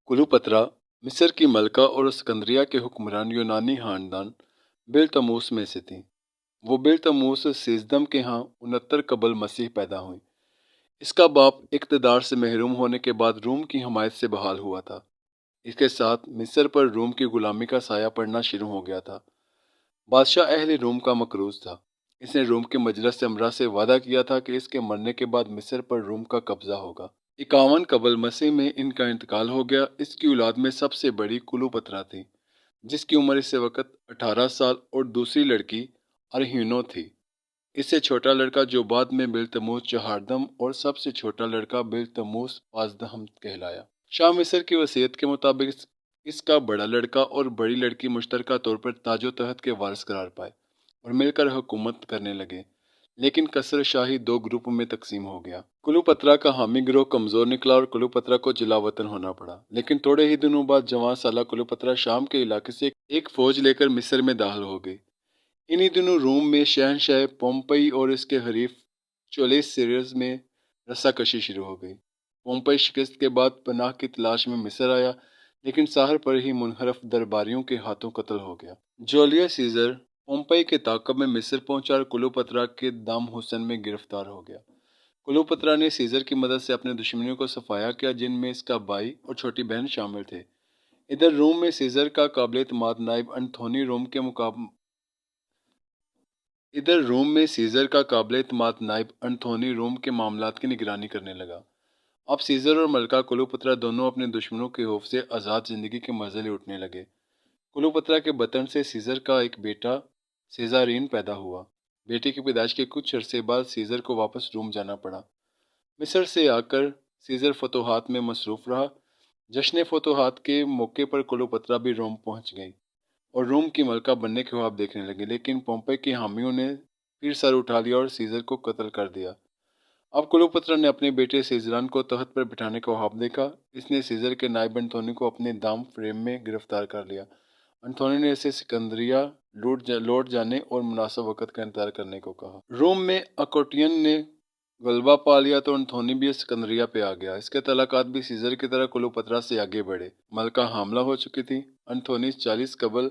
کلوپترا مصر کی ملکہ اور اسکندریہ کے حکمران یونانی خاندان بلتموس میں سے تھیں۔ وہ بلتموس سیزدم کے ہاں 69 قبل مسیح پیدا ہوئیں۔ اس کا باپ اقتدار سے محروم ہونے کے بعد روم کی حمایت سے بحال ہوا تھا۔ اس کے ساتھ مصر پر روم کی غلامی کا سایہ پڑنا شروع ہو گیا تھا۔ بادشاہ اہل روم کا مقروض تھا۔ اس نے روم کے مجلس امرا سے وعدہ کیا تھا کہ اس کے مرنے کے بعد مصر پر روم کا قبضہ ہوگا۔ 51 قبل مسیح میں ان کا انتقال ہو گیا۔ اس کی اولاد میں سب سے بڑی کلوپترا تھی، جس کی عمر اس وقت 18 سال اور دوسری لڑکی ارہینو تھی۔ اس سے چھوٹا لڑکا جو بعد میں بلتموس چہاردم اور سب سے چھوٹا لڑکا بلتموس پانزدہم کہلایا۔ شاہ مصر کی وصیت کے مطابق اس کا بڑا لڑکا اور بڑی لڑکی مشترکہ طور پر تاج و تخت کے وارث قرار پائے اور مل کر حکومت کرنے لگے، لیکن قصر شاہی دو گروپ میں تقسیم ہو گیا۔ کلوپترا کا حامی گروہ کمزور نکلا اور کلوپترا کو جلا وطن ہونا پڑا، لیکن تھوڑے ہی دنوں بعد جوان سالہ کلوپترا شام کے علاقے سے ایک فوج لے کر مصر میں داخل ہو گئی۔ انہی دنوں روم میں شہنشاہ پومپئی اور اس کے حریف جولیس سیزر میں رسا کشی شروع ہو گئی۔ پومپئی شکست کے بعد پناہ کی تلاش میں مصر آیا، لیکن ساحل پر ہی منحرف درباریوں کے ہاتھوں قتل ہو گیا۔ جولیس سیزر پومپئی کے تعاقب میں مصر پہنچا اور کلوپترا کے دام حسن میں گرفتار ہو گیا۔ کلوپترا نے سیزر کی مدد سے اپنے دشمنوں کو صفایا کیا، جن میں اس کا بھائی اور چھوٹی بہن شامل تھے۔ ادھر روم میں سیزر کا قابل اعتماد نائب انتھونی روم کے معاملات کی نگرانی کرنے لگا۔ اب سیزر اور ملکہ کلوپترا دونوں اپنے دشمنوں کے خوف سے آزاد زندگی کے مزے لوٹنے لگے۔ کلوپترا کے بطن سے سیزر کا ایک بیٹا سیزارین پیدا ہوا۔ بیٹے کی پیدائش کے کچھ عرصے بعد سیزر کو واپس روم جانا پڑا۔ مصر سے آ کر سیزر فتوحات میں مصروف رہا۔ جشن فتوحات کے موقع پر کلوپترا بھی روم پہنچ گئی اور روم کی ملکہ بننے کے خواب دیکھنے لگی، لیکن پومپئی کے حامیوں نے پھر سر اٹھا لیا اور سیزر کو قتل کر دیا۔ اب کلوپترا نے اپنے بیٹے سیزران کو تخت پر بٹھانے کا خواب دیکھا۔ اس نے سیزر کے نائب انتھونی کو اپنے دام فریم میں گرفتار کر لیا۔ انتھونی نے اسے اسکندریہ لوٹ جانے اور مناسب وقت کا انتظار کرنے کو کہا۔ روم میں آکوٹین نے غلبہ پا لیا تو انتھونی بھی اسکندریہ پہ آ گیا۔ اس کے تعلقات بھی سیزر کی طرح کلوپترا سے آگے بڑھے۔ ملکہ حاملہ ہو چکی تھی۔ انتھونی 40 قبل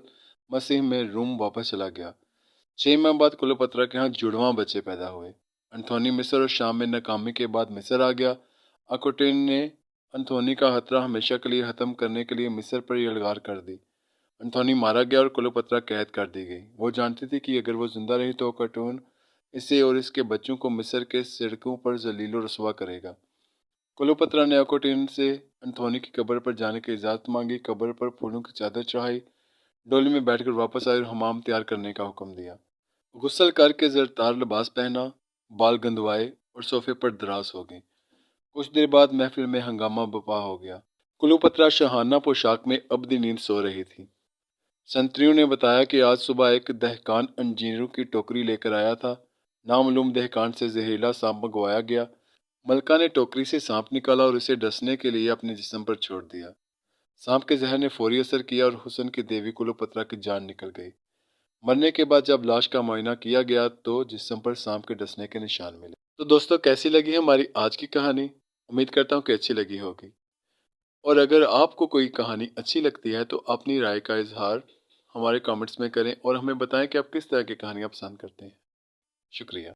مسیح میں روم واپس چلا گیا۔ 6 ماہ بعد کلوپترا کے ہاں جڑواں بچے پیدا ہوئے۔ انتھونی مصر اور شام میں ناکامی کے بعد مصر آ گیا۔ آکوٹین نے انتھونی کا خطرہ ہمیشہ کے لیے ختم کرنے کے لیے مصر پر یلغار کر دی۔ انتھونی مارا گیا اور کلوپترا قید کر دی گئی۔ وہ جانتی تھی کہ اگر وہ زندہ رہی تو آکوٹین اسے اور اس کے بچوں کو مصر کے سڑکوں پر ذلیل و رسوا کرے گا۔ کلوپترا نے آکوٹین سے انتھونی کی قبر پر جانے کی اجازت مانگی، قبر پر پھولوں کی چادر چڑھائی، ڈولی میں بیٹھ کر واپس آئی اور حمام تیار کرنے کا حکم دیا۔ غسل کر کے زرتار لباس پہنا، بال گندوائے اور صوفے پر دراز ہو گئی۔ کچھ دیر بعد محفل میں ہنگامہ برپا ہو گیا۔ کلوپترا شاہانہ پوشاک میں ابدی نیند سو رہی تھی۔ سنتریوں نے بتایا کہ آج صبح ایک دہقان انجیروں کی ٹوکری لے کر آیا تھا۔ نامعلوم دہقان سے زہریلا سانپ منگوایا گیا۔ ملکہ نے ٹوکری سے سانپ نکالا اور اسے ڈسنے کے لیے اپنے جسم پر چھوڑ دیا۔ سانپ کے زہر نے فوری اثر کیا اور حسن کی دیوی کلوپترا کی جان نکل گئی۔ مرنے کے بعد جب لاش کا معائنہ کیا گیا تو جسم پر سانپ کے ڈسنے کے نشان ملے۔ تو دوستو، کیسی لگی ہماری آج کی کہانی؟ امید کرتا ہوں کہ اچھی لگی ہوگی، اور اگر آپ کو کوئی کہانی اچھی لگتی ہے تو اپنی رائے کا اظہار ہمارے کامنٹس میں کریں اور ہمیں بتائیں کہ آپ کس طرح کی کہانیاں پسند کرتے ہیں۔ شکریہ۔